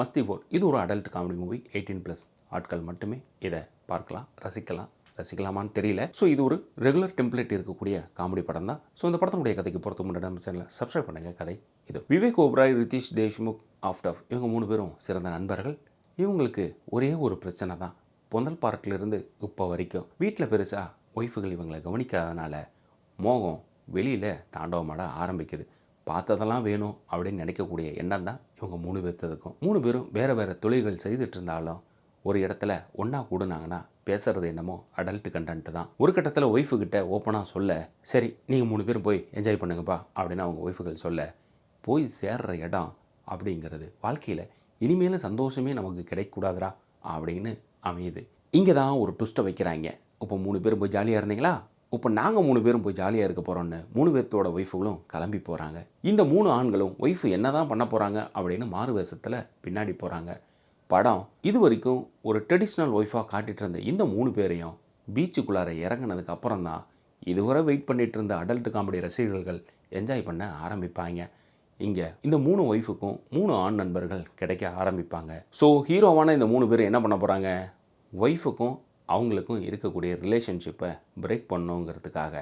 மஸ்தி போர் இது ஒரு adult comedy movie. 18+ ஆட்கள் மட்டுமே இதை பார்க்கலாம், ரசிக்கலாமான்னு தெரியல. ஸோ இது ஒரு ரெகுலர் டெம்ப்ளேட் இருக்கக்கூடிய காமெடி படம் தான். ஸோ இந்த படத்தினுடைய கதைக்கு பொறுத்த முன்னாடி நம்ம சேனலை சப்ஸ்கிரைப் பண்ணுங்க. கதை இது. விவேக் ஓப்ராய், ரித்தீஷ் தேஷ்முக், ஆஃப்டப் இவங்க 3 பேரும் சிறந்த நண்பர்கள். இவங்களுக்கு ஒரே ஒரு பிரச்சனை தான். பொந்தல் பார்க்கிலிருந்து இப்போ வரைக்கும் வீட்டில் பெருசாக ஒய்ஃபுகள் இவங்களை கவனிக்காதனால மோகம் வெளியில் தாண்டவமாட ஆரம்பிக்குது. பார்த்ததெல்லாம் வேணும் அப்படின்னு நினைக்கக்கூடிய எண்ணம் தான் இவங்க 3 பேர்த்ததுக்கும். 3 பேரும் வேறு வேறு தொழில்கள் செய்துட்டு இருந்தாலும் ஒரு இடத்துல ஒன்றா கூடுனாங்கன்னா பேசுகிறது என்னமோ அடல்ட் கண்டென்ட் தான். ஒரு கட்டத்தில் ஒய்ஃபுக்கிட்ட ஓப்பனாக சொல்ல, சரி நீங்கள் 3 பேரும் போய் என்ஜாய் பண்ணுங்கப்பா அப்படின்னு அவங்க ஒய்ஃபுகள் சொல்ல, போய் சேர்ற இடம் அப்படிங்கிறது வாழ்க்கையில் இனிமேலும் சந்தோஷமே நமக்கு கிடைக்கக்கூடாதுரா அப்படின்னு அமையுது. இங்கே தான் ஒரு ட்விஸ்ட்டை வைக்கிறாங்க. இப்போ 3 பேரும் போய் ஜாலியாக இருந்தீங்களா, இப்போ நாங்கள் 3 பேரும் போய் ஜாலியாக இருக்க போகிறோன்னு 3 பேர்த்தோட ஒய்ஃபுகளும் கிளம்பி போகிறாங்க. இந்த 3 ஆண்களும் ஒய்ஃபு என்ன தான் பண்ண போகிறாங்க அப்படின்னு மாறு வேஷத்தில் பின்னாடி போகிறாங்க. படம் இது வரைக்கும் ஒரு ட்ரெடிஷ்னல் ஒய்ஃபாக காட்டிகிட்டு இருந்த இந்த 3 பேரையும் பீச்சுக்குள்ளார இறங்கினதுக்கு அப்புறம் தான் இதுவரை வெயிட் பண்ணிகிட்டு இருந்த அடல்ட் காமெடி ரசிகர்கள் என்ஜாய் பண்ண ஆரம்பிப்பாங்க. இங்கே இந்த 3 ஒய்ஃபுக்கும் 3 ஆண் நண்பர்கள் கிடைக்க ஆரம்பிப்பாங்க. ஸோ ஹீரோவான இந்த 3 பேர் என்ன பண்ண போகிறாங்க, ஒய்ஃபுக்கும் அவங்களுக்கும் இருக்கக்கூடிய ரிலேஷன்ஷிப்பை பிரேக் பண்ணுங்கிறதுக்காக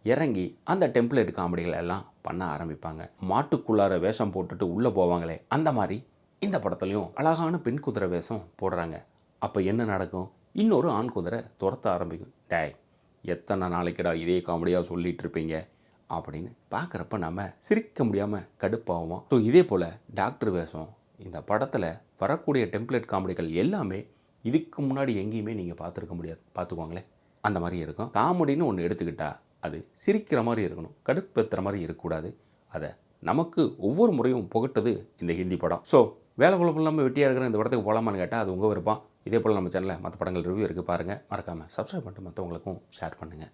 இறங்கி அந்த டெம்ப்ளேட் காமெடிகள் எல்லாம் பண்ண ஆரம்பிப்பாங்க. மாட்டுக்குள்ளார வேஷம் போட்டுட்டு உள்ளே போவாங்களே அந்த மாதிரி இந்த படத்துலையும் அழகான பெண் குதிரை வேஷம் போடுறாங்க. அப்போ என்ன நடக்கும், இன்னொரு ஆண் குதிரை துரத்த ஆரம்பிக்கும். டேய் எத்தனை நாளைக்குடா இதே காமெடியாக சொல்லிகிட்டு இருப்பீங்க அப்படின்னு பார்க்குறப்ப நம்ம சிரிக்க முடியாமல் கடுப்பாகும். ஸோ இதே போல் டாக்டர் வேஷம் இந்த படத்தில் வரக்கூடிய டெம்ப்ளேட் காமெடிகள் எல்லாமே இதுக்கு முன்னாடி எங்கேயுமே நீங்கள் பார்த்துருக்க முடியாது. பார்த்துக்கோங்களேன், அந்த மாதிரி இருக்கும். காமெடின்னு ஒன்று எடுத்துக்கிட்டால் அது சிரிக்கிற மாதிரி இருக்கணும், கடுப்பேற்றுற மாதிரி இருக்கக்கூடாது. அதை நமக்கு ஒவ்வொரு முறையும் புகட்டுது இந்த ஹிந்தி படம். ஸோ வேலை குழப்பம் இல்லாமல் வெட்டியாக இருக்கிற இந்த படத்துக்கு போகலாமான்னு கேட்டால் அது உங்கள் விருப்பம். இதே போல் நம்ம சேனலில் மற்ற படங்கள் ரிவ்யூ இருக்குது, பாருங்கள். மறக்காமல் சப்ஸ்கிரைப் பண்ணிட்டு மற்றவங்களுக்கும் ஷேர் பண்ணுங்கள்.